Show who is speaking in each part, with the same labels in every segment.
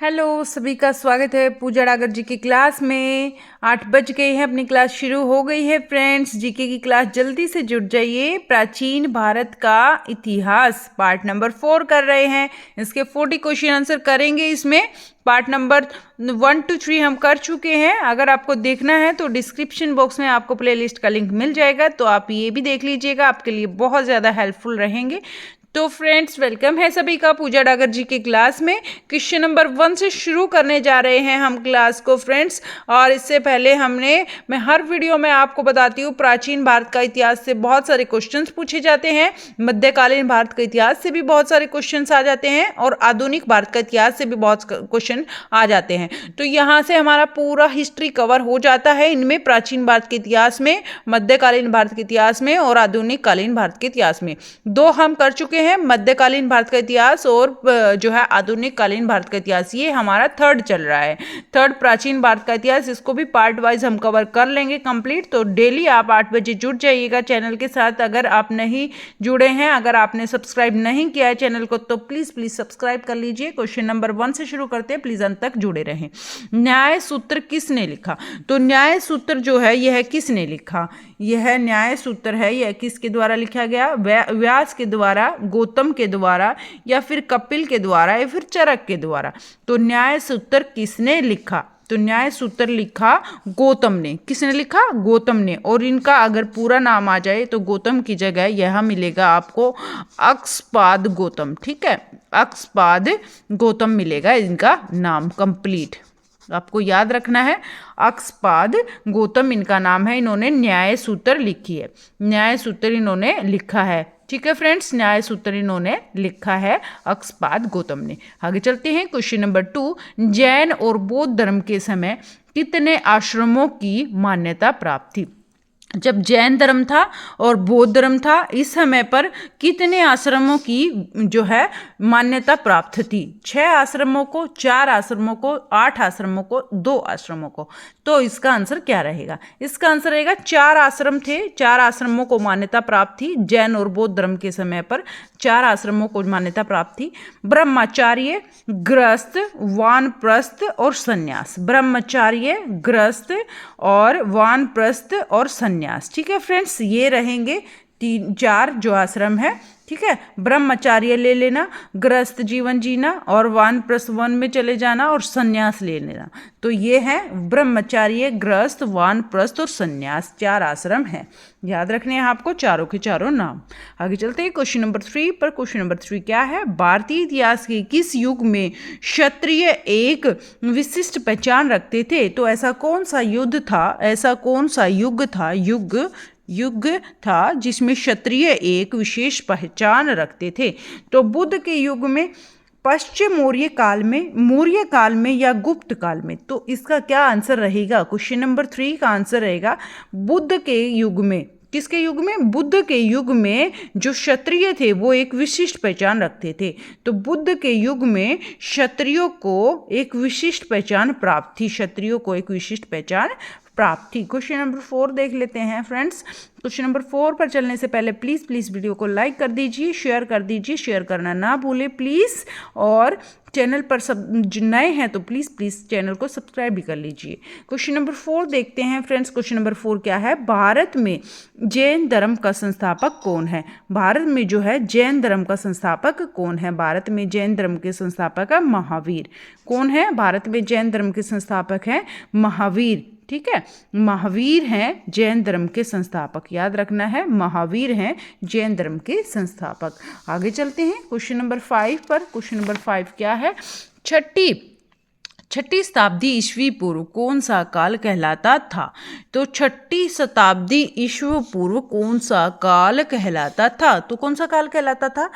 Speaker 1: Hello, सभी का स्वागत है पूजा डागर जी की क्लास में। 8 बज गए हैं, अपनी क्लास शुरू हो गई है फ्रेंड्स। जीके की क्लास जल्दी से जुड़ जाइए। प्राचीन भारत का इतिहास पार्ट नंबर 4 कर रहे हैं। इसके 40 क्वेश्चन आंसर करेंगे। इसमें पार्ट नंबर 1 to 3 हम कर चुके हैं। अगर आपको देखना है तो डिस्क्रिप्शन बॉक्स में आपको प्लेलिस्ट का लिंक मिल जाएगा, तो आप ये भी देख लीजिएगा, आपके लिए बहुत ज़्यादा हेल्पफुल रहेंगे। तो फ्रेंड्स, वेलकम है सभी का पूजा डागर जी की क्लास में। क्वेश्चन नंबर 1 से शुरू करने जा रहे हैं हम क्लास को फ्रेंड्स। और इससे पहले मैं हर वीडियो में आपको बताती हूँ, प्राचीन भारत का इतिहास से बहुत सारे क्वेश्चंस पूछे जाते हैं, मध्यकालीन भारत का इतिहास से भी बहुत सारे क्वेश्चंस आ जाते हैं, और आधुनिक भारत का इतिहास से भी बहुत क्वेश्चन आ जाते हैं। तो यहाँ से हमारा पूरा हिस्ट्री कवर हो जाता है इनमें, प्राचीन भारत के इतिहास में, मध्यकालीन भारत के इतिहास में और आधुनिक कालीन भारत के इतिहास में। 2 हम कर चुके हैं, मध्यकालीन भारत का इतिहास और जो है आधुनिक कालीन भारत का इतिहास। ये हमारा 3rd चल रहा है, 3rd प्राचीन भारत का इतिहास। इसको भी पार्ट वाइज हम कवर कर लेंगे कंप्लीट। तो डेली आप 8 बजे जुड़ जाइएगा चैनल के साथ। अगर आप नहीं जुड़े हैं, अगर आपने सब्सक्राइब नहीं किया है चैनल को, तो प्लीज सब्सक्राइब कर लीजिए। क्वेश्चन नंबर 1 से शुरू करते हैं, प्लीज अंत तक जुड़े रहें। न्याय सूत्र किसने लिखा? तो न्याय सूत्र जो है यह किसने लिखा? यह न्याय सूत्र है, यह किसके द्वारा लिखा गया? व्यास के द्वारा, गौतम के द्वारा, या फिर कपिल के द्वारा, या फिर चरक के द्वारा? तो न्याय सूत्र किसने लिखा? तो न्याय सूत्र लिखा गौतम ने। किसने लिखा? गौतम ने। और इनका अगर पूरा नाम आ जाए तो गौतम की जगह यह मिलेगा आपको अक्सपाद गौतम। ठीक है, अक्सपाद गौतम मिलेगा इनका नाम कंप्लीट। आपको याद रखना है, अक्सपाद गौतम इनका नाम है। इन्होंने न्याय सूत्र लिखी है, न्याय सूत्र इन्होंने लिखा है। ठीक है फ्रेंड्स, न्याय सूत्र इन्होंने लिखा है अक्सपाद गौतम ने। आगे चलते हैं, क्वेश्चन नंबर 2। जैन और बौद्ध धर्म के समय कितने आश्रमों की मान्यता प्राप्त थी? जब जैन धर्म था और बौद्ध धर्म था, इस समय पर कितने आश्रमों की जो है मान्यता प्राप्त थी? 6 आश्रमों को, 4 आश्रमों को, 8 आश्रमों को, 2 आश्रमों को? तो इसका आंसर क्या रहेगा? इसका आंसर रहेगा 4 आश्रम थे, 4 आश्रमों को मान्यता प्राप्त थी। जैन और बौद्ध धर्म के समय पर 4 आश्रमों को मान्यता प्राप्त थी। ब्रह्मचार्य, गृहस्थ, वानप्रस्थ और संन्यास। ब्रह्मचार्य, गृहस्थ और वानप्रस्थ और संन्यास। ठीक है फ्रेंड्स, ये रहेंगे 4 जो आश्रम है। ठीक है, ब्रह्मचार्य ले लेना, गृहस्थ जीवन जीना, और वानप्रस्थ वन में चले जाना, और संन्यास ले लेना। तो ये है ब्रह्मचार्य, गृहस्थ, वानप्रस्थ और संन्यास, 4 आश्रम हैं। याद रखने हैं आपको चारों के चारों नाम। आगे चलते हैं क्वेश्चन नंबर 3 पर। क्वेश्चन नंबर 3 क्या है? भारतीय इतिहास के किस युग में क्षत्रिय एक विशिष्ट पहचान रखते थे? तो ऐसा कौन सा युद्ध था, ऐसा कौन सा युग था, युग था जिसमें क्षत्रिय एक विशेष पहचान रखते थे? तो बुद्ध के युग में, पश्चिम मौर्य काल में या गुप्त काल में? तो इसका क्या आंसर रहेगा? क्वेश्चन नंबर 3 का आंसर रहेगा बुद्ध के युग में। किसके युग में? बुद्ध के युग में जो क्षत्रिय थे वो एक विशिष्ट पहचान रखते थे। तो बुद्ध के युग में क्षत्रियों को एक विशिष्ट पहचान प्राप्त थी, क्षत्रियों को एक विशिष्ट पहचान प्राप्त थी। क्वेश्चन नंबर 4 देख लेते हैं फ्रेंड्स। क्वेश्चन नंबर 4 पर चलने से पहले प्लीज़ वीडियो को लाइक कर दीजिए, शेयर कर दीजिए, शेयर करना ना भूलें प्लीज़। और चैनल पर सब नए हैं तो प्लीज़ चैनल को सब्सक्राइब भी कर लीजिए। क्वेश्चन नंबर 4 देखते हैं फ्रेंड्स। क्वेश्चन नंबर 4 क्या है? भारत में जैन धर्म का संस्थापक कौन है? भारत में जो है जैन धर्म का संस्थापक कौन है? भारत में जैन धर्म के संस्थापक है महावीर। कौन है? भारत में जैन धर्म के संस्थापक हैं महावीर। ठीक है, महावीर हैं जैन धर्म के संस्थापक। याद रखना है, महावीर हैं जैन धर्म के संस्थापक। आगे चलते हैं क्वेश्चन नंबर 5 पर। क्वेश्चन नंबर 5 क्या है? छठी शताब्दी ईस्वी पूर्व कौन सा काल कहलाता था? तो 6ठी शताब्दी ईस्वी पूर्व कौन सा काल कहलाता था? तो कौन सा काल कहलाता था?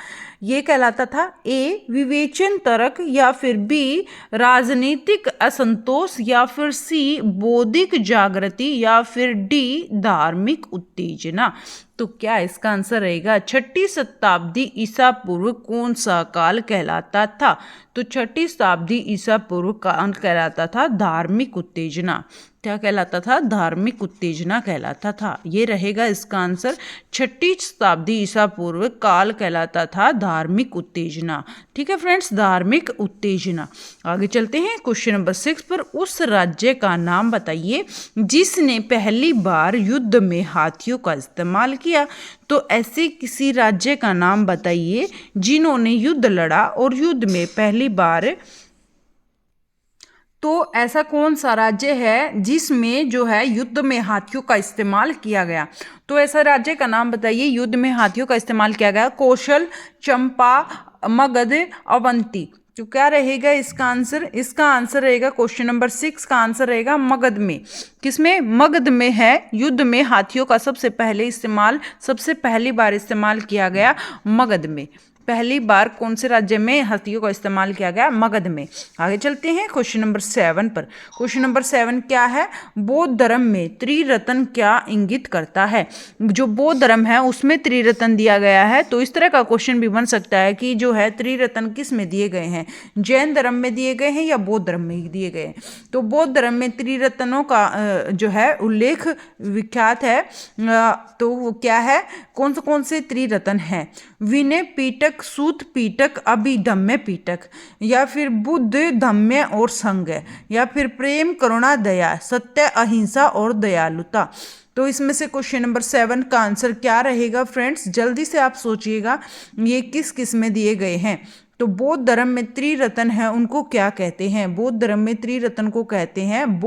Speaker 1: ये कहलाता था ए विवेचन तर्क, या फिर बी राजनीतिक असंतोष, या फिर सी बौद्धिक जागृति, या फिर डी धार्मिक उत्तेजना। तो क्या इसका आंसर रहेगा? 6ठी शताब्दी ईसा पूर्व कौन सा काल कहलाता था? तो 6ठी शताब्दी ईसा पूर्व काल कहलाता था धार्मिक उत्तेजना। क्या कहलाता था? धार्मिक उत्तेजना कहलाता था। ये रहेगा इसका आंसर। 6ठी शताब्दी ईसा पूर्व काल कहलाता था धार्मिक उत्तेजना। ठीक है फ्रेंड्स, धार्मिक उत्तेजना। आगे चलते हैं क्वेश्चन नंबर 6 पर। उस राज्य का नाम बताइए जिसने पहली बार युद्ध में हाथियों का इस्तेमाल किया। तो ऐसे किसी राज्य का नाम बताइए जिन्होंने युद्ध लड़ा और युद्ध में पहली बार। तो ऐसा कौन सा राज्य है जिसमें जो है युद्ध में हाथियों का इस्तेमाल किया गया? तो ऐसा राज्य का नाम बताइए युद्ध में हाथियों का इस्तेमाल किया गया। कौशल, चंपा, मगध, अवंती। तो क्या रहेगा इसका आंसर? इसका आंसर रहेगा क्वेश्चन नंबर 6 का आंसर रहेगा मगध में। किसमें? मगध में है युद्ध में हाथियों का सबसे पहली बार इस्तेमाल किया गया मगध में। पहली बार कौन से राज्य में हाथियों का इस्तेमाल किया गया? मगध में। आगे चलते हैं क्वेश्चन नंबर 7 पर। क्वेश्चन नंबर 7 क्या है? बौद्ध धर्म में त्रिरत्न क्या इंगित करता है? जो बौद्ध धर्म है उसमें त्रिरत्न दिया गया है। तो इस तरह का क्वेश्चन भी बन सकता है कि जो है त्रिरत्न किस में दिए गए हैं? जैन धर्म में दिए गए हैं या बौद्ध धर्म में दिए गए हैं? तो बौद्ध धर्म में त्रिरत्नों का जो है उल्लेख विख्यात है। तो वो क्या है? कौन से त्रिरत्न है? विनय पीटक, सूत पीटक, अभिधम्य पीटक, या फिर बुद्ध, धम्य और संग, या फिर प्रेम, करुणा, दया, सत्य, अहिंसा और दयालुता। तो इसमें से क्वेश्चन नंबर 7 का आंसर क्या रहेगा फ्रेंड्स? जल्दी से आप सोचिएगा ये किस में दिए गए हैं। तो बौद्ध धर्म में त्रिरत्न है उनको क्या कहते हैं? बौद्ध धर्म में त्रिरत्न को कहते हैं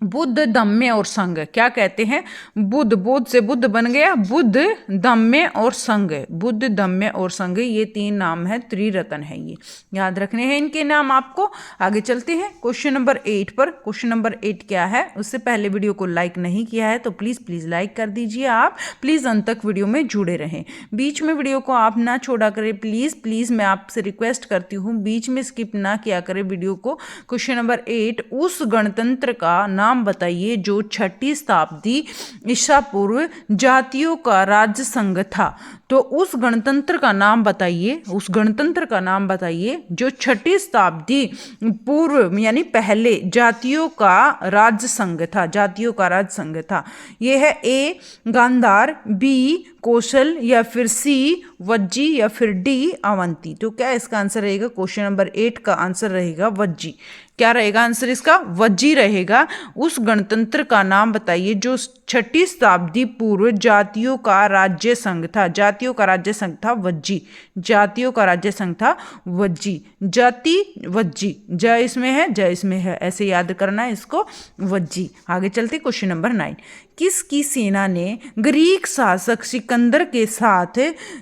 Speaker 1: बुद्ध, धम्य और संग। क्या कहते हैं? बुद्ध से बुद्ध बन गया बुद्ध, धम्य और संग। बुद्ध, धम्य और संग, ये 3 नाम है, त्रिरत्न है। ये याद रखने हैं इनके नाम आपको। आगे चलते हैं क्वेश्चन नंबर 8 पर। क्वेश्चन नंबर 8 क्या है? उससे पहले वीडियो को लाइक नहीं किया है तो प्लीज़ लाइक कर दीजिए। आप प्लीज़ अंत तक वीडियो में जुड़े रहें, बीच में वीडियो को आप ना छोड़ा करें। प्लीज़ मैं आपसे रिक्वेस्ट करती हूँ बीच में स्किप ना किया करें वीडियो को। क्वेश्चन नंबर 8, उस गणतंत्र का नाम बताइए जो 6ठी शताब्दी ईसा पूर्व जातियों का राज्य संघ था। तो उस गणतंत्र का नाम बताइए जो 6ठी शताब्दी पूर्व यानी पहले जातियों का राज्य संघ था। यह है ए गांधार, बी कौशल, या फिर सी वज्जी, या फिर डी अवंती। तो क्या इसका आंसर रहेगा? क्वेश्चन नंबर 8 का आंसर रहेगा वज्जी। क्या रहेगा आंसर इसका? वज्जी रहेगा। उस गणतंत्र का नाम बताइए जो 6ठी शताब्दी पूर्व जातियों का राज्य संघ था। जाति का राज्य संघ था वज्जी। जाति वज्जी, ज इसमें है, ऐसे याद करना है इसको, वज्जी। आगे चलते क्वेश्चन नंबर 9। किसकी सेना ने ग्रीक शासक सिकंदर के साथ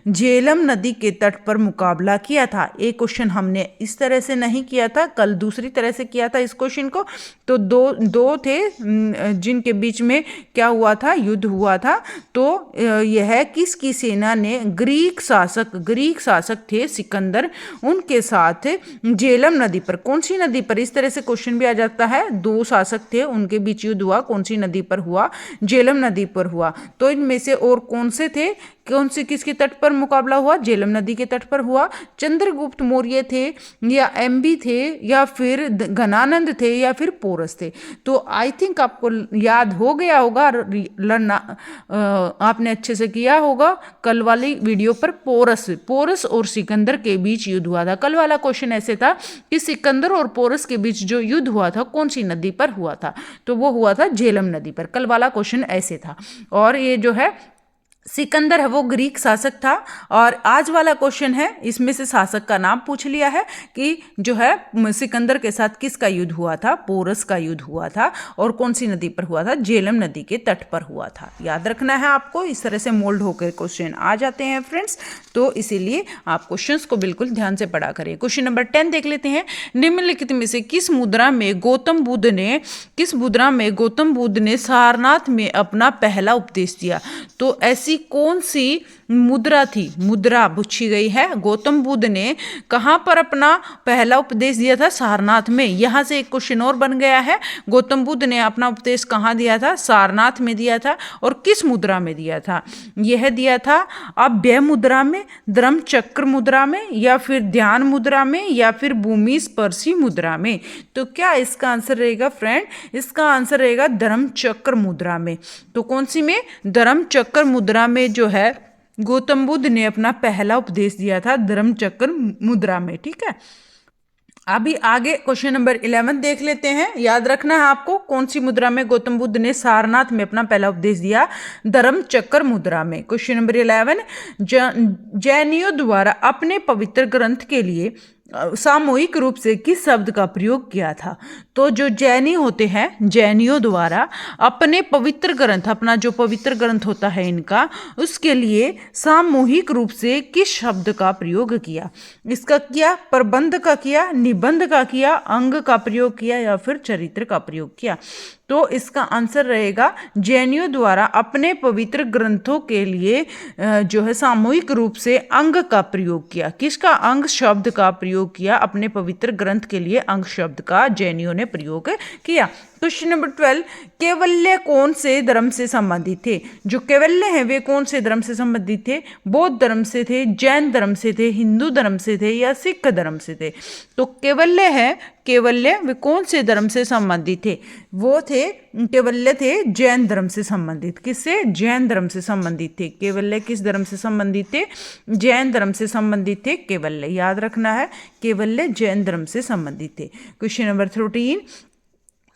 Speaker 1: झेलम नदी के तट पर मुकाबला किया था? एक क्वेश्चन हमने इस तरह से नहीं किया था, कल दूसरी तरह से किया था इस क्वेश्चन को। तो दो थे जिनके बीच में क्या हुआ था? युद्ध हुआ था। तो यह किसकी सेना ने ग्रीक शासक थे सिकंदर, उनके साथ झेलम नदी पर। कौन सी नदी पर? इस तरह से क्वेश्चन भी आ जाता है। 2 शासक थे, उनके बीच युद्ध हुआ, कौन सी नदी पर हुआ? झेलम नदी पर हुआ। तो इनमें से और कौन से थे? किसके तट पर मुकाबला हुआ? झेलम नदी के तट पर हुआ। चंद्रगुप्त मौर्य थे, या एमबी थे, या फिर घनानंद थे, या फिर पोरस थे। तो आई थिंक आपको याद हो गया होगा, लड़ना आपने अच्छे से किया होगा। कल वाली वीडियो पर पोरस और सिकंदर के बीच युद्ध हुआ था। कल वाला क्वेश्चन ऐसे था कि सिकंदर और पोरस के बीच जो युद्ध हुआ था कौन सी नदी पर हुआ था? तो वो हुआ था झेलम नदी पर। कल वाला क्वेश्चन ऐसे था। और ये जो है सिकंदर है वो ग्रीक शासक था। और आज वाला क्वेश्चन है, इसमें से शासक का नाम पूछ लिया है कि जो है सिकंदर के साथ किसका युद्ध हुआ था? पोरस का युद्ध हुआ था। और कौन सी नदी पर हुआ था? झेलम नदी के तट पर हुआ था। याद रखना है आपको, इस तरह से मोल्ड होकर क्वेश्चन आ जाते हैं फ्रेंड्स। तो इसीलिए आप क्वेश्चंस को बिल्कुल ध्यान से पढ़ा करें। क्वेश्चन नंबर 10 देख लेते हैं। निम्नलिखित में से किस मुद्रा में गौतम बुद्ध ने सारनाथ में अपना पहला उपदेश दिया? तो ऐसी कौन सी मुद्रा थी, मुद्रा पूछी गई है। गौतम बुद्ध ने कहाँ पर अपना पहला उपदेश दिया था? सारनाथ में। यहाँ से एक क्वेश्चन और बन गया है, गौतम बुद्ध ने अपना उपदेश कहाँ दिया था? सारनाथ में दिया था। और किस मुद्रा में दिया था? यह दिया था अभय मुद्रा में, धर्म चक्र मुद्रा में, या फिर ध्यान मुद्रा में, या फिर भूमि स्पर्शी मुद्रा में। तो क्या इसका आंसर रहेगा फ्रेंड? इसका आंसर रहेगा धर्म चक्र मुद्रा में। तो कौन सी में? धर्म चक्र मुद्रा में जो है गौतम बुद्ध ने अपना पहला उपदेश दिया था, धर्म चक्र मुद्रा में। ठीक है, अभी आगे क्वेश्चन नंबर 11 देख लेते हैं। याद रखना है आपको कौन सी मुद्रा में गौतम बुद्ध ने सारनाथ में अपना पहला उपदेश दिया? धर्म चक्र मुद्रा में। क्वेश्चन नंबर 11, जैनियों द्वारा अपने पवित्र ग्रंथ के लिए सामूहिक रूप से किस शब्द का प्रयोग किया था? तो जो जैनी होते हैं, जैनियों द्वारा अपने पवित्र ग्रंथ, अपना जो पवित्र ग्रंथ होता है इनका, उसके लिए सामूहिक रूप से किस शब्द का प्रयोग किया? इसका किया, प्रबंध का किया, निबंध का किया, अंग का प्रयोग किया, या फिर चरित्र का प्रयोग किया? तो इसका आंसर रहेगा जैनियों द्वारा अपने पवित्र ग्रंथों के लिए जो है सामूहिक रूप से अंग का प्रयोग किया। किसका? अंग शब्द का प्रयोग किया। अपने पवित्र ग्रंथ के लिए अंग शब्द का जैनियों ने प्रयोग किया। क्वेश्चन नंबर 12, कैवल्य कौन से धर्म से संबंधित थे? जो कैवल्य हैं वे कौन से धर्म से संबंधित थे? बौद्ध धर्म से थे, जैन धर्म से थे, हिंदू धर्म से थे, या सिख धर्म से थे? तो कैवल्य है, कैवल्य वे कौन से धर्म से संबंधित थे? वो थे, कैवल्य थे जैन धर्म से संबंधित। किससे? जैन धर्म से संबंधित थे। कैवल्य किस धर्म से संबंधित थे? जैन धर्म से संबंधित थे कैवल्य। याद रखना है, कैवल्य जैन धर्म से संबंधित थे। क्वेश्चन नंबर 13,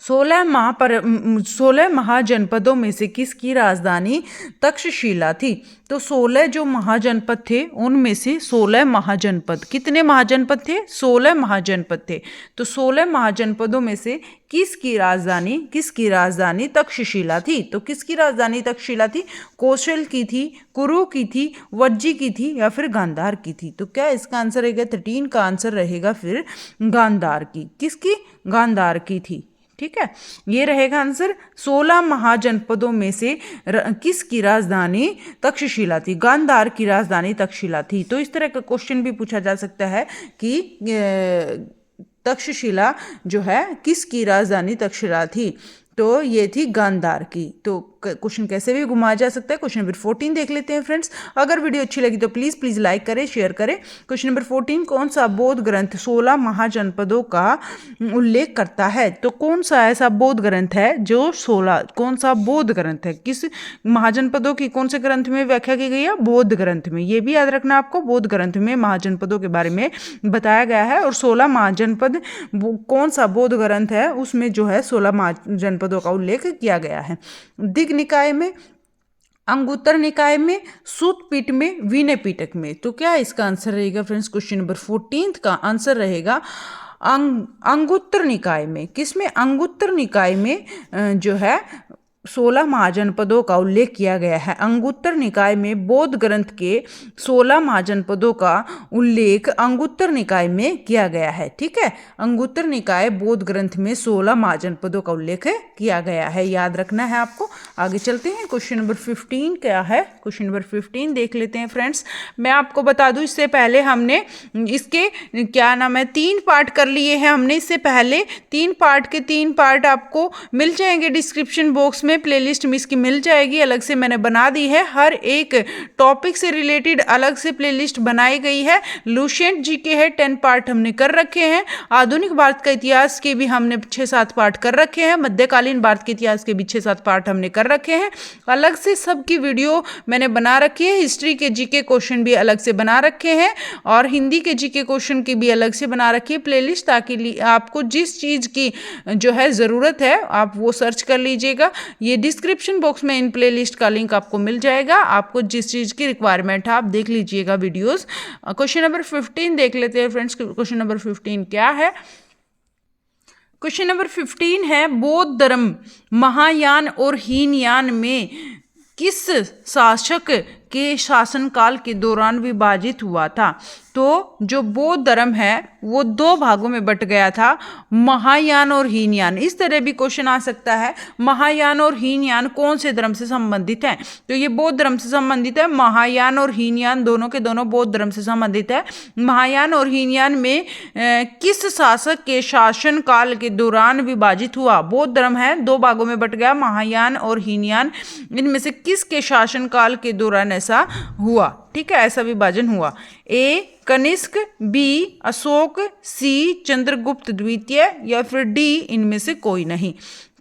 Speaker 1: 16 महाजनपदों में से किसकी राजधानी तक्षशिला थी? तो 16 जो महाजनपद थे उनमें से 16 महाजनपद, कितने महाजनपद थे? 16 महाजनपद थे। तो 16 महाजनपदों में से किसकी राजधानी तक्षशिला थी? तो किसकी राजधानी तक्षशिला थी? कौशल की थी, कुरु की थी, वज्जी की थी, या फिर गांधार की थी? तो क्या इसका आंसर रहेगा? 13 का आंसर रहेगा फिर गांधार की। किसकी? गांधार की थी। ठीक है, ये रहेगा आंसर। 16 महाजनपदों में से किसकी राजधानी तक्षशिला थी? गांधार की राजधानी तक्षशिला थी। तो इस तरह का क्वेश्चन भी पूछा जा सकता है कि तक्षशिला जो है किसकी राजधानी तक्षशिला थी? तो ये थी गांधार की। तो क्वेश्चन कैसे भी घुमाया जा सकता है। क्वेश्चन नंबर 14 देख लेते हैं फ्रेंड्स। अगर वीडियो अच्छी लगी तो प्लीज लाइक करें, शेयर करें। क्वेश्चन नंबर 14, कौन सा बौद्ध ग्रंथ 16 महाजनपदों का उल्लेख करता है? तो कौन सा ऐसा बौद्ध ग्रंथ है जो 16, कौन सा बौद्ध ग्रंथ है? किस महाजनपदों की कौन से ग्रंथ में व्याख्या की गई है? बौद्ध ग्रंथ में। ये भी याद रखना आपको, बौद्ध ग्रंथ में महाजनपदों के बारे में बताया गया है। और 16 महाजनपद कौन सा बौद्ध ग्रंथ है उसमें जो है 16 महाजनपदों का उल्लेख किया गया है। दिग् निकाय में, अंगुत्तर निकाय में, सूत पीठ में, विनय पिटक में। तो क्या इसका आंसर रहेगा फ्रेंड्स? क्वेश्चन नंबर 14 का आंसर रहेगा अंगुत्तर निकाय में। किसमें? अंगुत्तर निकाय में जो है 16 महाजनपदों का उल्लेख किया गया है। अंगुत्तर निकाय में बौद्ध ग्रंथ के 16 महाजनपदों का उल्लेख अंगुत्तर निकाय में किया गया है। ठीक है, अंगुत्तर निकाय बौद्ध ग्रंथ में 16 महाजनपदों का उल्लेख किया गया है। याद रखना है आपको। आगे चलते हैं। क्वेश्चन नंबर 15 क्या है? क्वेश्चन नंबर 15 देख लेते हैं फ्रेंड्स। मैं आपको बता दूं, इससे पहले हमने इसके क्या नाम है 3 पार्ट कर लिए हैं। हमने इससे पहले 3 पार्ट के 3 पार्ट आपको मिल जाएंगे डिस्क्रिप्शन बॉक्स में। प्लेलिस्ट में इसकी मिल जाएगी, अलग से मैंने बना दी है। हर एक टॉपिक से रिलेटेड अलग से प्लेलिस्ट बनाई गई है। लुसेंट जीके है 10 पार्ट हमने कर रखे हैं। आधुनिक भारत का इतिहास के भी हमने 6-7 पार्ट कर रखे हैं। मध्यकालीन भारत के इतिहास के भी 6-7 पार्ट हमने कर रखे हैं। अलग से सबकी वीडियो मैंने बना रखी है। हिस्ट्री के जीके क्वेश्चन भी अलग से बना रखे हैं और हिंदी के जीके क्वेश्चन की भी अलग से बना रखी है प्लेलिस्ट, ताकि आपको जिस चीज़ की जो है ज़रूरत है आप वो सर्च कर लीजिएगा। ये डिस्क्रिप्शन बॉक्स में इन प्लेलिस्ट का लिंक आपको मिल जाएगा। आपको जिस चीज़ की रिक्वायरमेंट है आप देख लीजिएगा वीडियोस। क्वेश्चन नंबर 15 देख लेते हैं फ्रेंड्स। क्वेश्चन नंबर 15 क्या है? क्वेश्चन नंबर 15 है, बौद्ध धर्म महायान और हीनयान में किस शासक के शासनकाल के दौरान विभाजित हुआ था। तो जो बौद्ध धर्म है वो दो भागों में बट गया था, महायान और हीनयान। इस तरह भी क्वेश्चन आ सकता है, महायान और हीनयान कौन से धर्म से संबंधित हैं? तो ये बौद्ध धर्म से संबंधित है। महायान और हीनयान दोनों के दोनों बौद्ध धर्म से संबंधित है। महायान और हीनयान में किस शासक के शासन काल के दौरान विभाजित हुआ? बौद्ध धर्म है, दो भागों में बट गया, महायान और हीनयान। इनमें से किसके शासन काल के दौरान ऐसा हुआ? ठीक है, ऐसा विभाजन हुआ। ए कनिष्क, बी अशोक, सी चंद्रगुप्त द्वितीय, या फिर डी इनमें से कोई नहीं।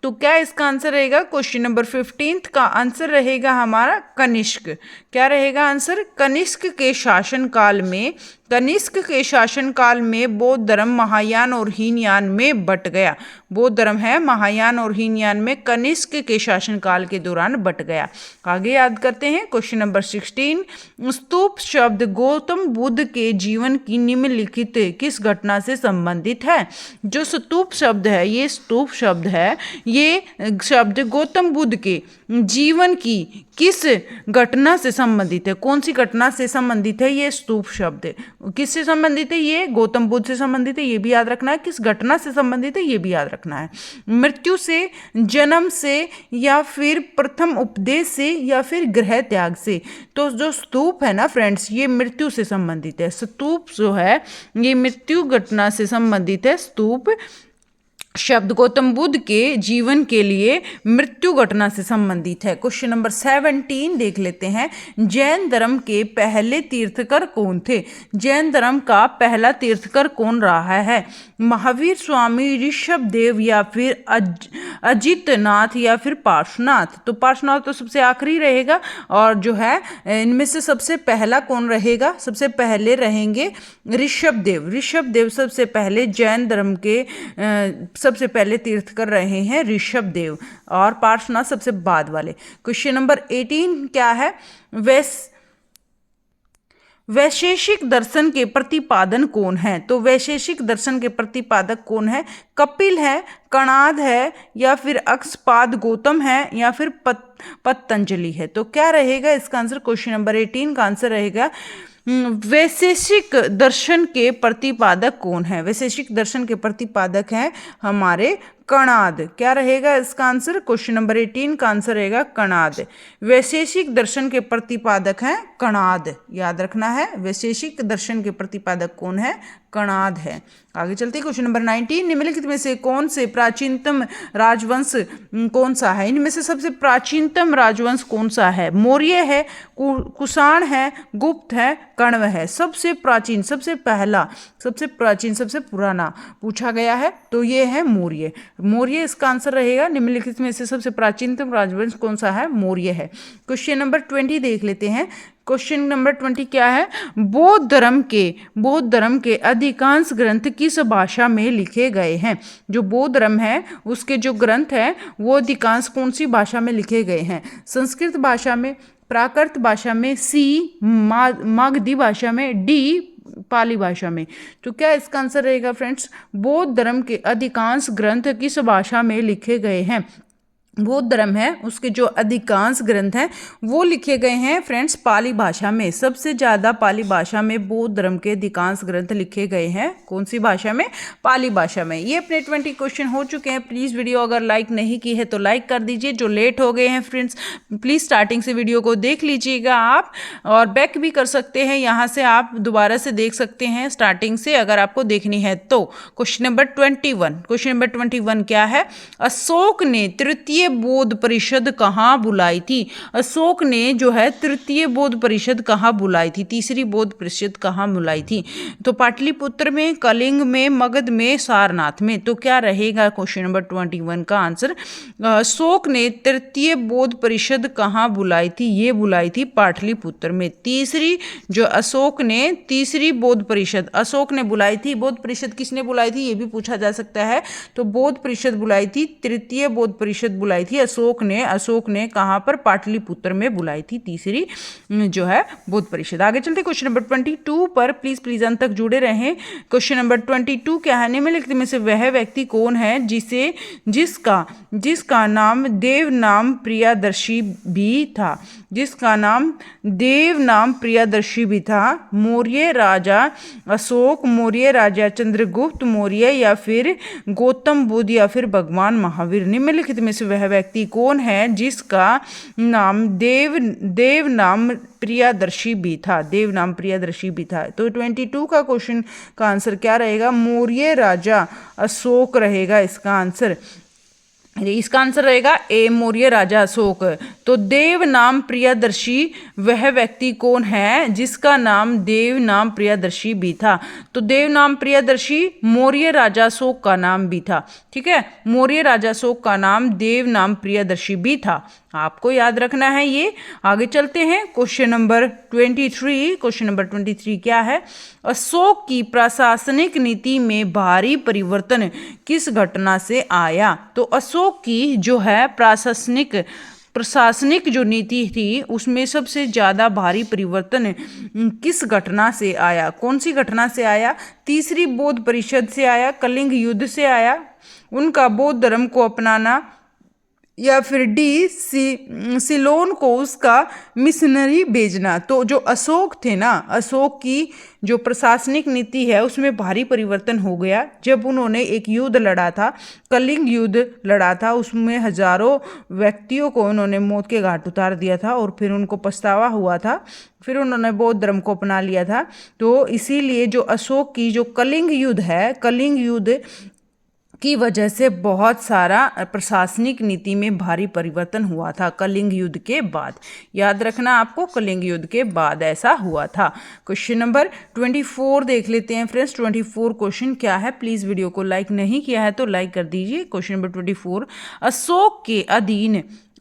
Speaker 1: तो क्या इसका आंसर रहेगा? क्वेश्चन नंबर 15 का आंसर रहेगा हमारा कनिष्क। क्या रहेगा आंसर? कनिष्क के शासनकाल में, कनिष्क के शासनकाल में बौद्ध धर्म महायान और हीनयान में बट गया। बौद्ध धर्म है महायान और हीनयान में कनिष्क के शासनकाल के दौरान बट गया। आगे याद करते हैं क्वेश्चन नंबर 16। स्तूप शब्द गौतम बुद्ध के जीवन की निम्नलिखित किस घटना से संबंधित है? जो स्तूप शब्द है, ये स्तूप शब्द है, ये शब्द गौतम बुद्ध के जीवन की किस घटना से संबंधित है? कौन सी घटना से संबंधित है ये स्तूप शब्द? किससे संबंधित है? ये गौतम बुद्ध से संबंधित है, ये भी याद रखना है। किस घटना से संबंधित है ये भी याद रखना है। मृत्यु से, जन्म से, या फिर प्रथम उपदेश से, या फिर गृह त्याग से। तो जो स्तूप है ना फ्रेंड्स, ये मृत्यु से संबंधित है। स्तूप जो है ये मृत्यु घटना से संबंधित है। स्तूप शब्द गौतम बुद्ध के जीवन के लिए मृत्यु घटना से संबंधित है। क्वेश्चन नंबर 17 देख लेते हैं। जैन धर्म के पहले तीर्थकर कौन थे? जैन धर्म का पहला तीर्थकर कौन रहा है? महावीर स्वामी, ऋषभ देव, या फिर अजितनाथ, या फिर पार्श्वनाथ। तो पार्श्वनाथ तो सबसे आखिरी रहेगा, और जो है इनमें से सबसे पहला कौन रहेगा? सबसे पहले रहेंगे ऋषभ देव। ऋषभ देव सबसे पहले जैन धर्म के सबसे पहले तीर्थकर रहे हैं ऋषभ देव, और पार्श्वनाथ सबसे बाद वाले। क्वेश्चन नंबर 18 क्या है? वैशेषिक दर्शन के प्रतिपादन कौन है? तो वैशेषिक दर्शन के प्रतिपादक कौन है? कपिल है, कणाद है, या फिर अक्षपाद गौतम है, या फिर पतंजलि है। तो क्या रहेगा इसका आंसर? क्वेश्चन नंबर 18 का आंसर रहेगा वैशेषिक दर्शन के प्रतिपादक कौन है? वैशेषिक दर्शन के प्रतिपादक हैं हमारे कणाद। क्या रहेगा इसका आंसर? क्वेश्चन नंबर 18 का आंसर रहेगा कणाद। वैशेषिक दर्शन के प्रतिपादक हैं कणाद, याद रखना है। वैशेषिक दर्शन के प्रतिपादक कौन है? कणाद है। आगे चलते हैं क्वेश्चन नंबर 19। निम्नलिखित में से कौन से प्राचीनतम राजवंश कौन सा है? इनमें से सबसे प्राचीनतम राजवंश कौन सा है? मौर्य है, कुषाण है, गुप्त है, कण्व है। सबसे प्राचीन, सबसे पहला, सबसे प्राचीन, सबसे पुराना पूछा गया है तो ये है मौर्य। मौर्य इसका आंसर रहेगा। निम्नलिखित में से सबसे प्राचीनतम राजवंश कौन सा है? मौर्य है। क्वेश्चन नंबर 20 देख लेते हैं। क्वेश्चन नंबर 20 क्या है? बौद्ध धर्म के अधिकांश ग्रंथ किस भाषा में लिखे गए हैं? जो बौद्ध धर्म है उसके जो ग्रंथ हैं वो अधिकांश कौन सी भाषा में लिखे गए हैं? संस्कृत भाषा में, प्राकृत भाषा में, सी मागधी भाषा में, डी पाली भाषा में। तो क्या इसका आंसर रहेगा फ्रेंड्स? बौद्ध धर्म के अधिकांश ग्रंथ किस भाषा में लिखे गए हैं? बौद्ध धर्म है उसके जो अधिकांश ग्रंथ हैं वो लिखे गए हैं फ्रेंड्स पाली भाषा में। सबसे ज़्यादा पाली भाषा में बौद्ध धर्म के अधिकांश ग्रंथ लिखे गए हैं। कौन सी भाषा में? पाली भाषा में। ये अपने 20 क्वेश्चन हो चुके हैं। प्लीज़ वीडियो अगर लाइक नहीं की है तो लाइक कर दीजिए। जो लेट हो गए हैं फ्रेंड्स प्लीज़ स्टार्टिंग से वीडियो को देख लीजिएगा आप, और बैक भी कर सकते हैं, यहाँ से आप दोबारा से देख सकते हैं स्टार्टिंग से अगर आपको देखनी है तो। Question number 21। क्वेश्चन नंबर 21 क्या है? अशोक ने तृतीय बौद्ध परिषद कहाँ बुलाई थी? अशोक ने जो है तृतीय बौद्ध परिषद कहाँ बुलाई थी? तीसरी बौद्ध परिषद कहाँ बुलाई थी? तो पाटलिपुत्र में, कलिंग में, मगध में, सारनाथ में। तो क्या रहेगा क्वेश्चन नंबर 21 का आंसर? अशोक ने तृतीय बौद्ध परिषद कहाँ बुलाई थी? ये बुलाई थी पाटलिपुत्र में। तीसरी जो अशोक ने तीसरी बौद्ध परिषद अशोक ने बुलाई थी। बौद्ध परिषद किसने बुलाई थी ये भी पूछा जा सकता है। तो बौद्ध परिषद बुलाई थी, तृतीय बौद्ध परिषद बुलाई बुलाई थी? अशोक ने कहाँ पर? पाटलिपुत्र में बुलाई थी तीसरी जो है बौद्ध परिषद। आगे चलते क्वेश्चन नंबर 22 पर। प्लीज अंत तक जुड़े रहें। क्वेश्चन नंबर 22 क्या है? निम्नलिखित में से वह व्यक्ति कौन है जिसका नाम देवनाम प्रियदर्शी भी था? जिसका नाम देवनाम प्रियदर्शी भी था। मौर्य राजा अशोक, मौर्य राजा चंद्रगुप्त मौर्य, या फिर गौतम बुद्ध, या फिर भगवान महावीर। निम्नलिखित में से वह व्यक्ति कौन है जिसका नाम देवनाम प्रियदर्शी भी था? देवनाम प्रियदर्शी भी था। तो 22 का क्वेश्चन का आंसर क्या रहेगा? मौर्य राजा अशोक रहेगा इसका आंसर। इसका आंसर रहेगा ए, मौर्य राजा अशोक। तो देव नाम प्रियदर्शी वह व्यक्ति कौन है जिसका नाम देव नाम प्रियदर्शी भी था? तो देव नाम प्रियदर्शी मौर्य राजा अशोक का नाम भी था। ठीक है, मौर्य राजा अशोक का नाम देव नाम प्रियदर्शी भी था। आपको याद रखना है ये। आगे चलते हैं क्वेश्चन नंबर 23। क्वेश्चन नंबर 23 क्या है? अशोक की प्रशासनिक नीति में भारी परिवर्तन किस घटना से आया? तो अशोक की जो है प्रशासनिक जो नीति थी उसमें सबसे ज़्यादा भारी परिवर्तन किस घटना से आया? कौन सी घटना से आया? तीसरी बौद्ध परिषद से आया, कलिंग युद्ध से आया, उनका बौद्ध धर्म को अपनाना, या फिर डी सिलोन को उसका मिशनरी भेजना। तो जो अशोक थे ना, अशोक की जो प्रशासनिक नीति है उसमें भारी परिवर्तन हो गया जब उन्होंने एक युद्ध लड़ा था, कलिंग युद्ध लड़ा था। उसमें हजारों व्यक्तियों को उन्होंने मौत के घाट उतार दिया था और फिर उनको पछतावा हुआ था, फिर उन्होंने बौद्ध धर्म को अपना लिया था। तो इसीलिए जो अशोक की जो कलिंग युद्ध है, कलिंग युद्ध की वजह से बहुत सारा प्रशासनिक नीति में भारी परिवर्तन हुआ था कलिंग युद्ध के बाद। याद रखना आपको, कलिंग युद्ध के बाद ऐसा हुआ था। क्वेश्चन नंबर 24 देख लेते हैं फ्रेंड्स। 24 क्वेश्चन क्या है? प्लीज़ वीडियो को लाइक नहीं किया है तो लाइक कर दीजिए। क्वेश्चन नंबर 24,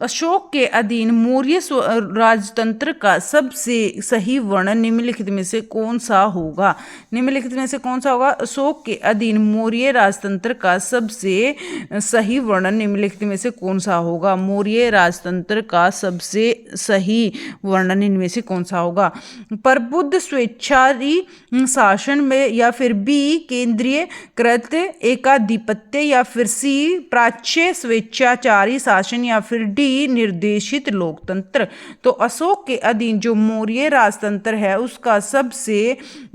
Speaker 1: अशोक के अधीन मौर्य राजतंत्र का सबसे सही वर्णन निम्नलिखित में से कौन सा होगा? निम्नलिखित में से कौन सा होगा? अशोक के अधीन मौर्य राजतंत्र का सबसे सही वर्णन निम्नलिखित में से कौन सा होगा? मौर्य राजतंत्र का सबसे सही वर्णन इनमें से कौन सा होगा? प्रबुद्ध स्वेच्छाचारी शासन में, या फिर बी केंद्रीय कृत एकाधिपत्य, या फिर सी प्राच्य स्वेच्छाचारी शासन, या फिर डी निर्देशित लोकतंत्र। तो अशोक के अधीन जो मौर्य राजतंत्र है उसका सबसे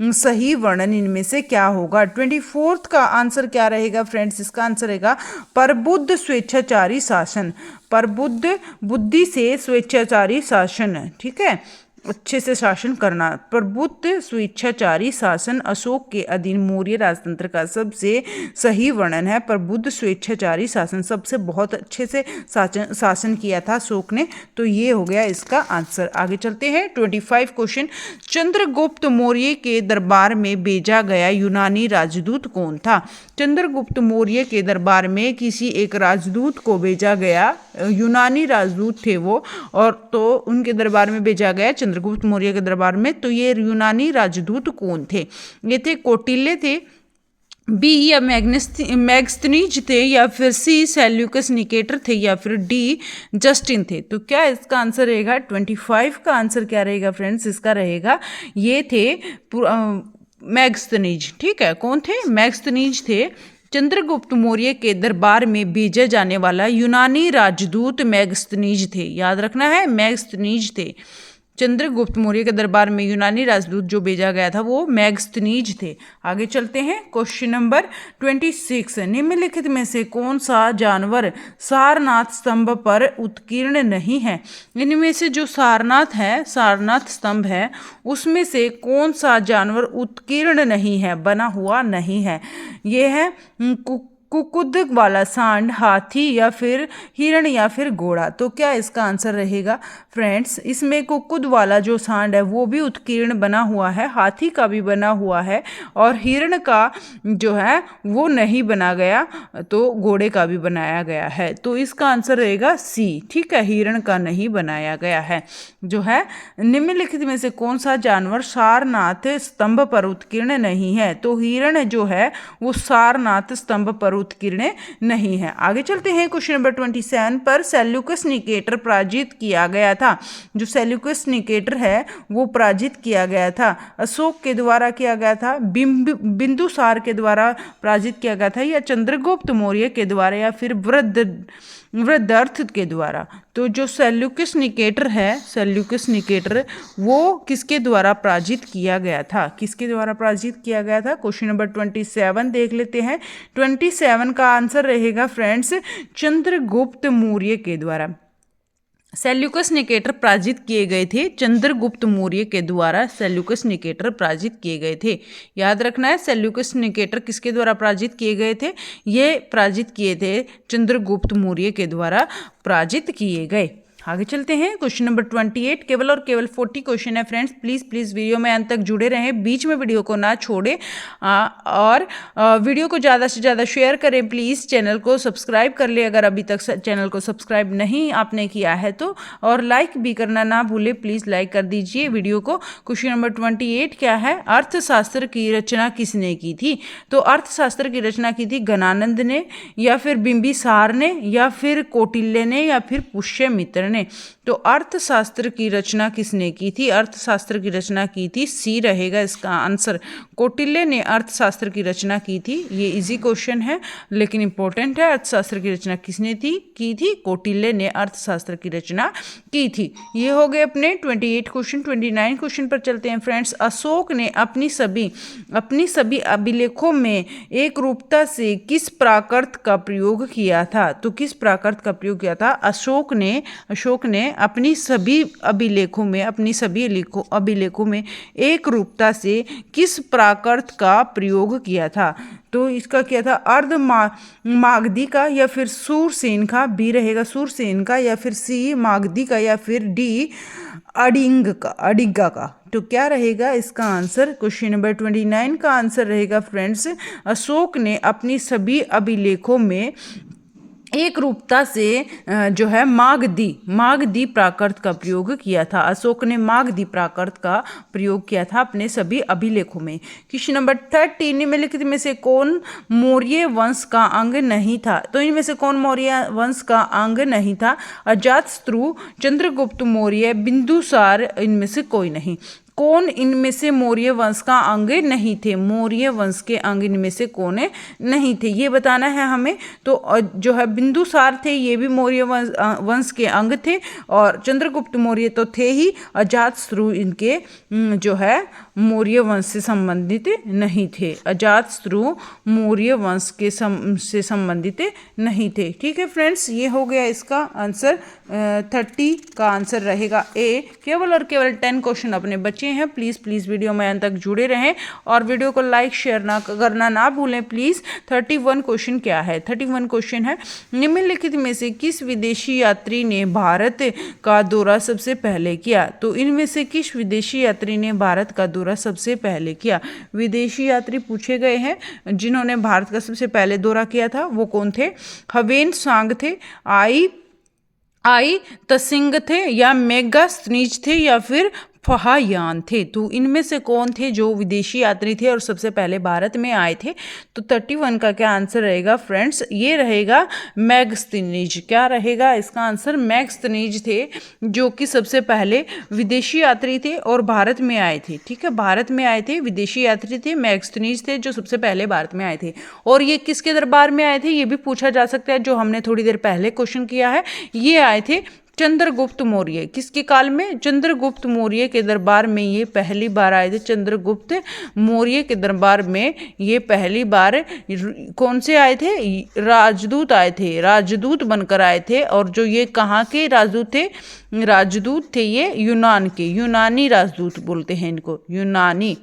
Speaker 1: सही वर्णन इनमें से क्या होगा? 24 का आंसर क्या रहेगा फ्रेंड्स? इसका आंसर रहेगा प्रबुद्ध स्वेच्छाचारी शासन। प्रबुद्ध बुद्धि से स्वेच्छाचारी शासन। ठीक है, अच्छे से शासन करना। प्रबुद्ध स्वेच्छाचारी शासन अशोक के अधीन मौर्य राजतंत्र का सबसे सही वर्णन है। प्रबुद्ध स्वेच्छाचारी शासन, सबसे बहुत अच्छे से शासन किया था अशोक ने। तो ये हो गया इसका आंसर। आगे चलते हैं 25 क्वेश्चन। चंद्रगुप्त मौर्य के दरबार में भेजा गया यूनानी राजदूत कौन था? चंद्रगुप्त मौर्य के दरबार में किसी एक राजदूत को भेजा गया, यूनानी राजदूत थे वो, और तो उनके दरबार में भेजा गया चंद्रगुप्त मौर्य के दरबार में। तो ये यूनानी राजदूत कौन थे? ये थे कौटिल्य थे, बी या मैग्स्थनीज थे, या फिर सी सेल्यूकस निकेटर थे, या फिर डी जस्टिन थे। तो क्या इसका आंसर रहेगा? 25 का आंसर क्या रहेगा फ्रेंड्स? इसका रहेगा ये थे मैग्स्थनीज। ठीक है, कौन थे? मैग्स्थनीज थे। चंद्रगुप्त मौर्य के दरबार में भेजे जाने वाला यूनानी राजदूत मैग्स्थनीज थे। याद रखना है, मैग्स्थनीज थे। चंद्रगुप्त मौर्य के दरबार में यूनानी राजदूत जो भेजा गया था वो मैग्स्थनीज थे। आगे चलते हैं क्वेश्चन नंबर 26। निम्नलिखित में से कौन सा जानवर सारनाथ स्तंभ पर उत्कीर्ण नहीं है? इनमें से जो सारनाथ स्तंभ है उसमें से कौन सा जानवर उत्कीर्ण नहीं है, बना हुआ नहीं है? ये है कुकुद वाला सांड, हाथी, या फिर हिरण, या फिर घोड़ा। तो क्या इसका आंसर रहेगा फ्रेंड्स? इसमें कुकुद वाला जो सांड है वो भी उत्कीर्ण बना हुआ है, हाथी का भी बना हुआ है, और हिरण का जो है वो नहीं बना गया, तो घोड़े का भी बनाया गया है। तो इसका आंसर रहेगा सी। ठीक है, हिरण का नहीं बनाया गया है। जो है निम्नलिखित में से कौन सा जानवर सारनाथ स्तंभ पर उत्कीर्ण नहीं है? तो हिरण जो है वो सारनाथ स्तंभ पर उत्कीर्ण नहीं है। आगे चलते हैं क्वेश्चन नंबर 27 पर। सेल्यूकस निकेटर पराजित किया गया था। जो सेल्यूकस निकेटर है वो पराजित किया गया था। अशोक के द्वारा किया गया था, बिंदुसार के द्वारा पराजित किया गया था, या चंद्रगुप्त मौर्य के द्वारा, या फिर वृद्धर्थ के द्वारा। तो जो सेल्यूकस निकेटर है, सेल्यूकस निकेटर वो किसके द्वारा पराजित किया गया था? किसके द्वारा पराजित किया गया था? क्वेश्चन नंबर 27 देख लेते हैं। 27 का आंसर रहेगा फ्रेंड्स चंद्रगुप्त मौर्य के द्वारा। सेल्यूकस निकेटर पराजित किए गए थे चंद्रगुप्त मौर्य के द्वारा। सेल्यूकस निकेटर पराजित किए गए थे, याद रखना है। सेल्यूकस निकेटर किसके द्वारा पराजित किए गए थे? ये पराजित किए थे चंद्रगुप्त मौर्य के द्वारा पराजित किए गए। आगे चलते हैं क्वेश्चन नंबर 28। केवल और केवल 40 क्वेश्चन है फ्रेंड्स। प्लीज़ वीडियो में अंत तक जुड़े रहें, बीच में वीडियो को ना छोड़ें, और वीडियो को ज़्यादा से ज़्यादा शेयर करें। प्लीज़ चैनल को सब्सक्राइब कर ले अगर अभी तक चैनल को सब्सक्राइब नहीं आपने किया है तो, और लाइक भी करना ना भूलें, प्लीज़ लाइक कर दीजिए वीडियो को। क्वेश्चन नंबर 28 क्या है? अर्थशास्त्र की रचना किसने की थी? तो अर्थशास्त्र की रचना की थी गणानंद ने, या फिर बिंबिसार ने, या फिर कौटिल्य ने, या फिर पुष्यमित्र ने। तो अर्थशास्त्र की रचना किसने की थी? अर्थशास्त्र की रचना की थी, सी रहेगा इसका आंसर। कौटिल्य ने अर्थशास्त्र की रचना की थी। ये इजी क्वेश्चन है लेकिन इंपॉर्टेंट है। अर्थशास्त्र की रचना किसने की थी? कौटिल्य ने अर्थशास्त्र की रचना की थी। ये हो गए अपने 28 क्वेश्चन। 29 क्वेश्चन पर चलते हैं फ्रेंड्स। अशोक ने अपनी सभी अभिलेखों में एक रूपता से किस प्राकृत का प्रयोग किया था? तो किस प्राकृत का प्रयोग किया था? अशोक ने अपनी सभी अभिलेखों में एक रूपता से किस प्राकृत का प्रयोग किया था? तो इसका क्या था? अर्ध मागधी का, या फिर सूरसेन का, बी रहेगा सूरसेन का, या फिर सी मागधी का, या फिर डी अडिगा का। तो क्या रहेगा इसका आंसर? क्वेश्चन नंबर 29 का आंसर रहेगा फ्रेंड्स अशोक ने अपनी सभी अभिलेखों में एक रूपता से जो है मागधी प्राकृत का प्रयोग किया था। अशोक ने मागधी प्राकृत का प्रयोग किया था अपने सभी अभिलेखों में। Question number 30। निम्नलिखित में से कौन मौर्य वंश का अंग नहीं था? तो इनमें से कौन मौर्य वंश का अंग नहीं था? अजातशत्रु, चंद्रगुप्त मौर्य, बिंदुसार, इनमें से कोई नहीं। कौन इनमें से मौर्य वंश का अंग नहीं थे? मौर्य वंश के अंग इनमें से कौन नहीं थे, ये बताना है हमें। तो जो है बिंदुसार थे, ये भी मौर्य वंश के अंग थे, और चंद्रगुप्त मौर्य तो थे ही। अजातशत्रु इनके जो है मौर्य वंश से संबंधित नहीं थे। अजातशत्रु मौर्य वंश के से संबंधित नहीं थे। ठीक है फ्रेंड्स, ये हो गया इसका आंसर। 30 का आंसर रहेगा ए। केवल और केवल 10 क्वेश्चन अपने बच्चे हैं। प्लीज़ वीडियो में अंत तक जुड़े रहें, और वीडियो को लाइक शेयर करना ना भूलें प्लीज़। 31 क्वेश्चन क्या है? 31 क्वेश्चन है, निम्नलिखित में से किस विदेशी यात्री ने भारत का दौरा सबसे पहले किया? तो इनमें से किस विदेशी यात्री ने भारत का दौरा सबसे पहले किया? विदेशी यात्री पूछे गए हैं जिन्होंने भारत का सबसे पहले दौरा किया था, वो कौन थे? हवेन सांग थे, आई तसिंग थे, या मेगास्थनीज थे, या फिर फहायान थे। तो इनमें से कौन थे जो विदेशी यात्री थे और सबसे पहले भारत में आए थे? तो 31 का क्या आंसर रहेगा फ्रेंड्स? ये रहेगा मेगास्थनीज। क्या रहेगा इसका आंसर? मेगास्थनीज थे जो कि सबसे पहले विदेशी यात्री थे और भारत में आए थे। ठीक है, भारत में आए थे, विदेशी यात्री थे, मेगास्थनीज थे जो सबसे पहले भारत में आए थे। और ये किसके दरबार में आए थे ये भी पूछा जा सकता है, जो हमने थोड़ी देर पहले क्वेश्चन किया है। ये आए थे चंद्रगुप्त मौर्य। किसके काल में? चंद्रगुप्त मौर्य के दरबार में ये पहली बार आए थे। चंद्रगुप्त मौर्य के दरबार में ये पहली बार कौन से आए थे? राजदूत आए थे, राजदूत बनकर आए थे। और जो ये कहाँ के राजदूत थे? राजदूत थे ये यूनान के, यूनानी राजदूत बोलते हैं इनको, यूनानी।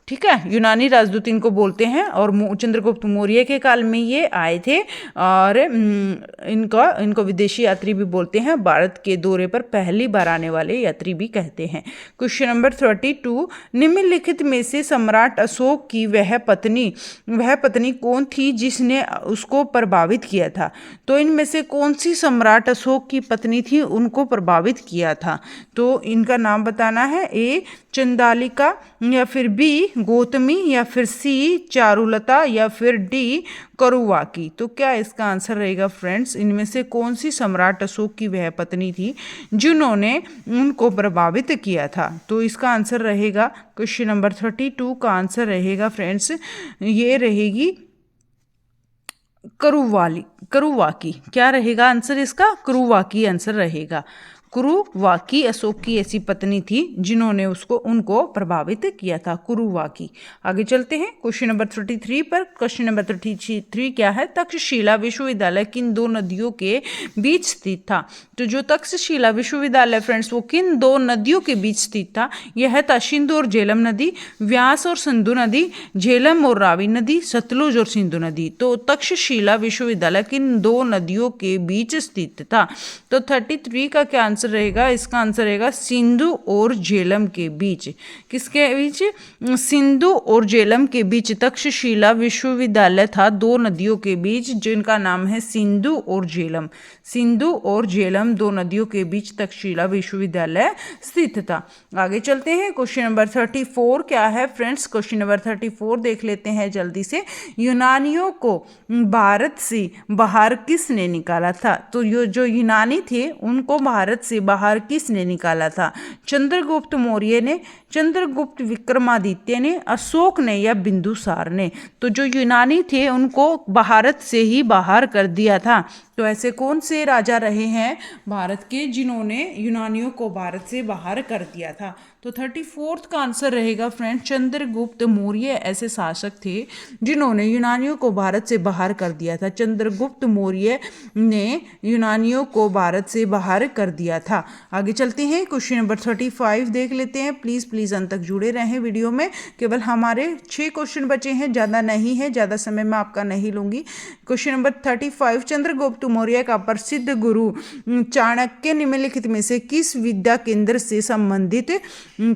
Speaker 1: ठीक है, यूनानी राजदूत इनको बोलते हैं। और चंद्रगुप्त मौर्य के काल में ये आए थे, और इनको विदेशी यात्री भी बोलते हैं। भारत के दौरे पर पहली बार आने वाले यात्री भी कहते हैं। Question number 32। निम्नलिखित में से सम्राट अशोक की वह पत्नी कौन थी जिसने उसको प्रभावित किया था? तो इनमें से कौन सी सम्राट अशोक की पत्नी थी उनको प्रभावित किया था? तो इनका नाम बताना है। ए चंदालिका, या फिर बी गौतमी या फिर सी चारुलता या फिर डी करुवाकी। तो क्या इसका आंसर रहेगा फ्रेंड्स? इनमें से कौन सी सम्राट अशोक की वह पत्नी थी जिन्होंने उनको प्रभावित किया था? तो इसका आंसर रहेगा क्वेश्चन नंबर 32 का आंसर रहेगा फ्रेंड्स, ये रहेगी करुवाकी। क्या रहेगा आंसर इसका? करुवाकी आंसर रहेगा। कुरुवाकी अशोक की ऐसी पत्नी थी जिन्होंने उनको प्रभावित किया था, कुरुवाकी। आगे चलते हैं क्वेश्चन नंबर 33 पर। क्वेश्चन नंबर 33 क्या है? तक्षशिला विश्वविद्यालय किन दो नदियों के बीच स्थित था? तो जो तक्षशिला विश्वविद्यालय फ्रेंड्स वो किन दो नदियों के बीच स्थित था? यह था सिंधु और झेलम नदी, व्यास और सिंधु नदी, झेलम और रावी नदी, सतलुज और सिंधु नदी। तो तक्षशिला विश्वविद्यालय किन दो नदियों के बीच स्थित था? तो 33 का क्या आंसर रहेगा? इसका आंसर रहेगा सिंधु और झेलम के बीच। किसके बीच? सिंधु और झेलम के बीच तक्षशिला विश्वविद्यालय था, दो नदियों के बीच जिनका नाम है सिंधु और झेलम। सिंधु और झेलम दो नदियों के बीच तक्षशिला विश्वविद्यालय स्थित था। आगे चलते हैं क्वेश्चन नंबर 34 क्या है फ्रेंड्स? क्वेश्चन नंबर 34 देख लेते हैं जल्दी से। यूनानियों को भारत से बाहर किसने निकाला था? तो जो यूनानी थे उनको भारत से बाहर किसने निकाला था? चंद्रगुप्त मौर्य ने, चंद्रगुप्त विक्रमादित्य ने, अशोक ने या बिंदुसार ने? तो जो यूनानी थे उनको भारत से ही बाहर कर दिया था। तो ऐसे कौन से राजा रहे हैं भारत के जिन्होंने यूनानियों को भारत से बाहर कर दिया था? तो 34 का आंसर रहेगा फ्रेंड चंद्रगुप्त मौर्य ऐसे शासक थे जिन्होंने यूनानियों को भारत से बाहर कर दिया था। चंद्रगुप्त मौर्य ने यूनानियों को भारत से बाहर कर दिया था। आगे चलते हैं क्वेश्चन नंबर 35 देख लेते हैं। प्लीज़ अंत तक जुड़े रहें वीडियो में। केवल हमारे 6 क्वेश्चन बचे हैं, ज़्यादा नहीं है, ज़्यादा समय मैं आपका नहीं लूँगी। क्वेश्चन नंबर 35, चंद्रगुप्त मौर्य का प्रसिद्ध गुरु चाणक्य निम्नलिखित में से किस विद्या केंद्र से संबंधित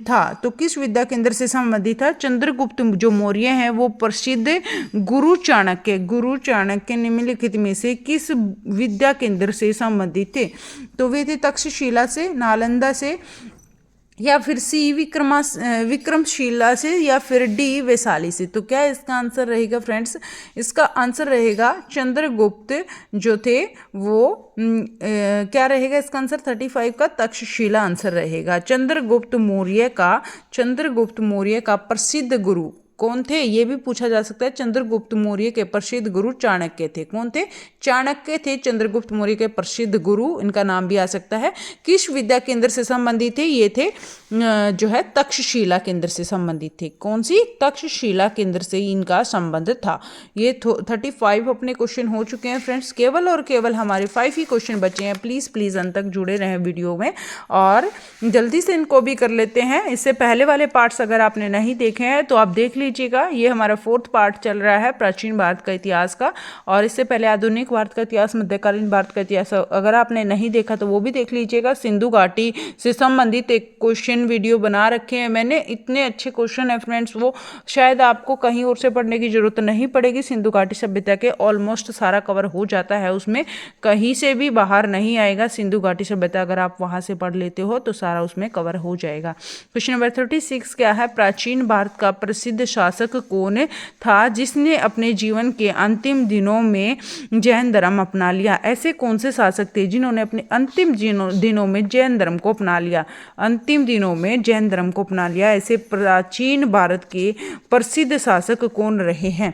Speaker 1: था? तो किस विद्या केंद्र से संबंधित था? चंद्रगुप्त जो मौर्य हैं वो प्रसिद्ध गुरु चाणक्य निम्नलिखित में से किस विद्या केंद्र से संबंधित थे? तो वे थे तक्षशिला से, नालंदा से, या फिर सी विक्रमशिला से, या फिर डी वैशाली से। तो क्या इसका आंसर रहेगा फ्रेंड्स? इसका आंसर रहेगा चंद्रगुप्त जो थे वो क्या रहेगा इसका आंसर? 35 का तक्षशिला आंसर रहेगा। चंद्रगुप्त मौर्य का प्रसिद्ध गुरु कौन थे? ये भी पूछा जा सकता है। चंद्रगुप्त मौर्य के प्रसिद्ध गुरु चाणक्य थे। कौन थे? चाणक्य थे चंद्रगुप्त मौर्य के प्रसिद्ध गुरु, इनका नाम भी आ सकता है। किस विद्या केंद्र से संबंधित थे? ये थे जो है तक्षशिला केंद्र से संबंधित थे। कौन सी? तक्षशिला केंद्र से इनका संबंध था। ये 35 अपने क्वेश्चन हो चुके हैं फ्रेंड्स। केवल और केवल हमारे 5 ही क्वेश्चन बचे हैं। प्लीज़ अंत तक जुड़े रहें वीडियो में और जल्दी से इनको भी कर लेते हैं। इससे पहले वाले पार्ट्स अगर आपने नहीं देखे हैं तो आप देख लीजिएगा। ये हमारा 4th पार्ट चल रहा है प्राचीन भारत का इतिहास का, और इससे पहले आधुनिक भारत का इतिहास, मध्यकालीन भारत का इतिहास अगर आपने नहीं देखा तो वो भी देख लीजिएगा। सिंधु घाटी से संबंधित एक क्वेश्चन वीडियो बना रखे हैं मैंने। इतने अच्छे क्वेश्चन है फ्रेंड्स, वो शायद आपको कहीं और से पढ़ने की जरूरत नहीं पड़ेगी। सिंधु घाटी सभ्यता के ऑलमोस्ट सारा कवर हो जाता है, उसमें कहीं से भी बाहर नहीं आएगा। सिंधु घाटी सभ्यता अगर आप वहां से पढ़ लेते हो तो सारा उसमें कवर हो जाएगा। क्वेश्चन नंबर 36 क्या है? प्राचीन भारत का प्रसिद्ध शासक कौन था जिसने अपने जीवन के अंतिम दिनों में जैन धर्म अपना लिया? ऐसे कौन से शासक थे जिन्होंने अपने अंतिम दिनों में जैन धर्म को अपना लिया? अंतिम दिनों में जैन धर्म को अपना लिया, ऐसे प्राचीन भारत के प्रसिद्ध शासक कौन रहे हैं?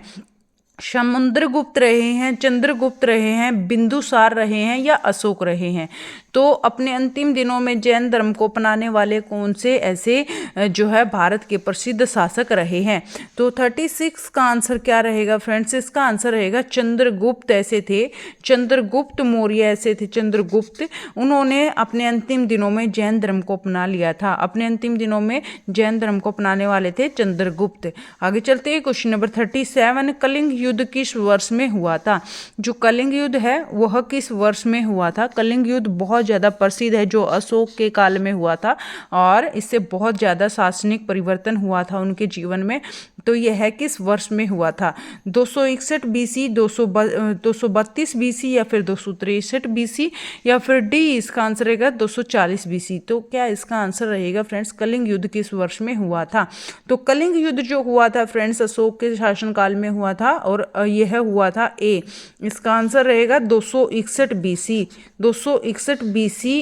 Speaker 1: समुद्रगुप्त रहे हैं, चंद्रगुप्त रहे हैं, बिंदुसार रहे हैं या अशोक रहे हैं? तो अपने अंतिम दिनों में जैन धर्म को अपनाने वाले कौन से ऐसे जो है भारत के प्रसिद्ध शासक रहे हैं? तो 36 का आंसर क्या रहेगा फ्रेंड्स? इसका आंसर रहेगा चंद्रगुप्त ऐसे थे, चंद्रगुप्त मौर्य ऐसे थे। चंद्रगुप्त, उन्होंने अपने अंतिम दिनों में जैन धर्म को अपना लिया था। अपने अंतिम दिनों में जैन धर्म को अपनाने वाले थे चंद्रगुप्त। आगे चलते हैं क्वेश्चन नंबर 37, कलिंग युद्ध किस वर्ष में हुआ था? जो कलिंग युद्ध है वह किस वर्ष में हुआ था? कलिंग युद्ध बहुत बहुत ज़्यादा प्रसिद्ध है, जो अशोक के काल में हुआ था और इससे बहुत ज़्यादा शासनिक परिवर्तन हुआ था उनके जीवन में। तो यह है किस वर्ष में हुआ था? 261 बीसी, 232 बीसी या फिर 263 बीसी या फिर डी इसका आंसर रहेगा 240 बीसी। तो क्या इसका आंसर रहेगा फ्रेंड्स, कलिंग युद्ध किस वर्ष में हुआ था? तो कलिंग युद्ध जो हुआ था फ्रेंड्स अशोक के शासनकाल में हुआ था और यह हुआ था ए, इसका आंसर रहेगा 261 बीसी। 261 बीसी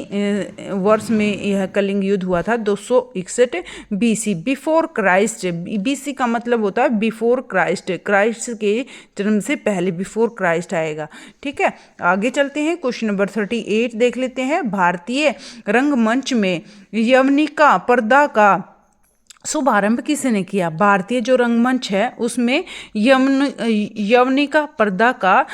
Speaker 1: वर्ष में यह कलिंग युद्ध हुआ था, 261 बीसी, बिफोर क्राइस्ट। बीसी का मतलब होता है बिफोर क्राइस्ट, क्राइस्ट के जन्म से पहले, बिफोर क्राइस्ट आएगा। ठीक है, आगे चलते हैं, क्वेश्चन नंबर 38 देख लेते हैं। भारतीय रंगमंच में यवनिका पर्दा का शुभारंभ किसने किया? भारतीय जो रंगमंच है उसमें यवनिका पर्दा का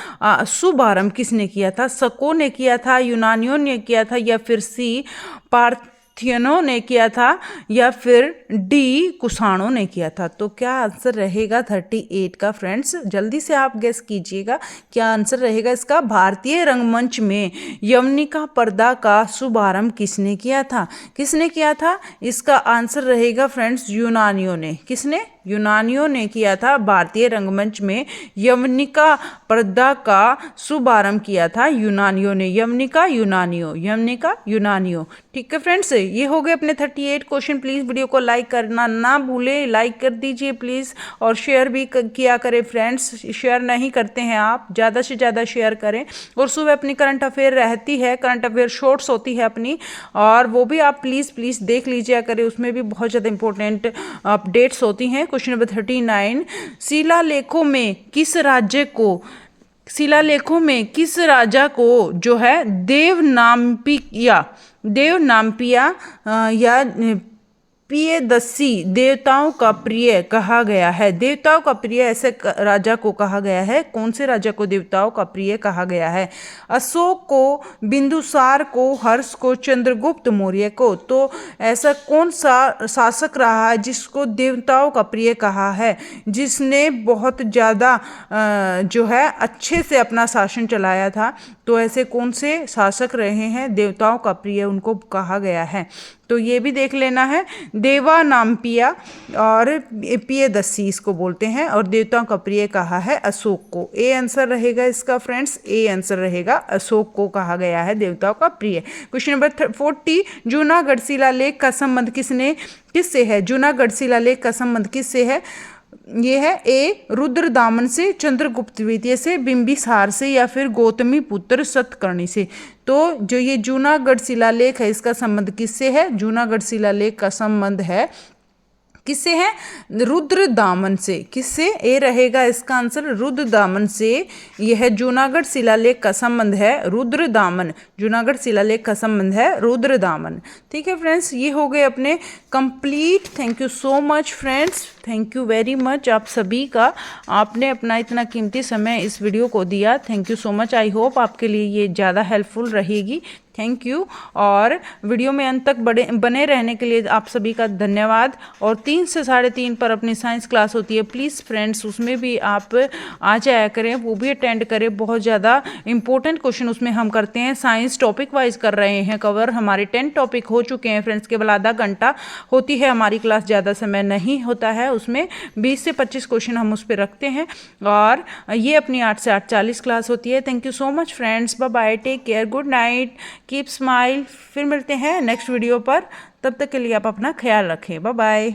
Speaker 1: शुभारंभ किसने किया था? शकों ने किया था, यूनानियों ने किया था या फिर सी पार्थियनों ने किया था या फिर डी कुषाणों ने किया था? तो क्या आंसर रहेगा 38 का फ्रेंड्स? जल्दी से आप गेस कीजिएगा, क्या आंसर रहेगा इसका? भारतीय रंगमंच में यवनिका पर्दा का शुभारंभ किसने किया था? किसने किया था? इसका आंसर रहेगा फ्रेंड्स यूनानियों ने। किसने? यूनानियों ने किया था। भारतीय रंगमंच में यवनिका पर्दा का शुभारंभ किया था यूनानियों ने। यवनिका यूनानियों। ठीक है फ्रेंड्स, ये हो गए अपने 38 क्वेश्चन। प्लीज़ वीडियो को लाइक करना ना भूलें, लाइक कर दीजिए प्लीज़, और शेयर भी किया करें फ्रेंड्स। शेयर नहीं करते हैं आप, ज़्यादा से ज़्यादा शेयर करें। और सुबह अपनी करंट अफेयर रहती है, करंट अफेयर शॉर्ट्स होती है अपनी, और वो भी आप प्लीज़ देख लीजिए करें, उसमें भी बहुत ज़्यादा इंपॉर्टेंट अपडेट्स होती हैं। क्वेश्चन नंबर 39, शिलालेखों में किस राजा को जो है देवनाम्पिया या पियदस्सी देवताओं का प्रिय कहा गया है? देवताओं का प्रिय ऐसे राजा को कहा गया है। कौन से राजा को देवताओं का प्रिय कहा गया है? अशोक को, बिंदुसार को, हर्ष को, चंद्रगुप्त मौर्य को? तो ऐसा कौन सा शासक रहा है जिसको देवताओं का प्रिय कहा है, जिसने बहुत ज़्यादा जो है अच्छे से अपना शासन चलाया था? तो ऐसे कौन से शासक रहे हैं देवताओं का प्रिय, उनको कहा गया है? तो ये भी देख लेना है। देवानाम्पिया और पियदस्सी इसको बोलते हैं, और देवताओं का प्रिय कहा है अशोक को। ए आंसर रहेगा इसका फ्रेंड्स, ए आंसर रहेगा, अशोक को कहा गया है देवताओं का प्रिय। क्वेश्चन नंबर 40, जूनागढ़ शिलालेख का संबंध किससे है? जूनागढ़ शिलालेख का संबंध किससे है? ये है ए, रुद्रदामन से, चंद्रगुप्त द्वितीय से, बिंबिसार से या फिर गौतमी पुत्र सतकर्णी से? तो जो ये जूनागढ़ शिलालेख है इसका संबंध किससे है? जूनागढ़ शिलालेख का संबंध है किससे है? रुद्रदामन से। किससे? ए रहेगा इसका आंसर, रुद्रदामन से। यह जूनागढ़ शिलालेख का संबंध है रुद्रदामन। जूनागढ़ शिलालेख का संबंध है रुद्रदामन। ठीक है फ्रेंड्स, ये हो गए अपने complete. Thank you so much friends, thank you very much आप सभी का, आपने अपना इतना कीमती समय इस वीडियो को दिया। Thank you so much. I hope आपके लिए ये ज़्यादा हेल्पफुल रहेगी। थैंक यू, और वीडियो में अंत तक बने रहने के लिए आप सभी का धन्यवाद। और 3 से 3:30 पर अपनी साइंस क्लास होती है, प्लीज़ फ्रेंड्स उसमें भी आप आ जाया करें, वो भी अटेंड करें। बहुत ज़्यादा इंपॉर्टेंट क्वेश्चन उसमें हम करते हैं, साइंस टॉपिक वाइज कर रहे हैं कवर। हमारे 10 टॉपिक हो चुके हैं फ्रेंड्स, केवल आधा घंटा होती है हमारी क्लास, ज़्यादा समय नहीं होता है उसमें। 20 से 25 क्वेश्चन हम उस पर रखते हैं, और ये अपनी 8 से 8:40 क्लास होती है। Thank you so much friends, bye bye, take care, good night, keep smile. फिर मिलते हैं नेक्स्ट वीडियो पर, तब तक के लिए आप अपना ख्याल रखें। Bye bye.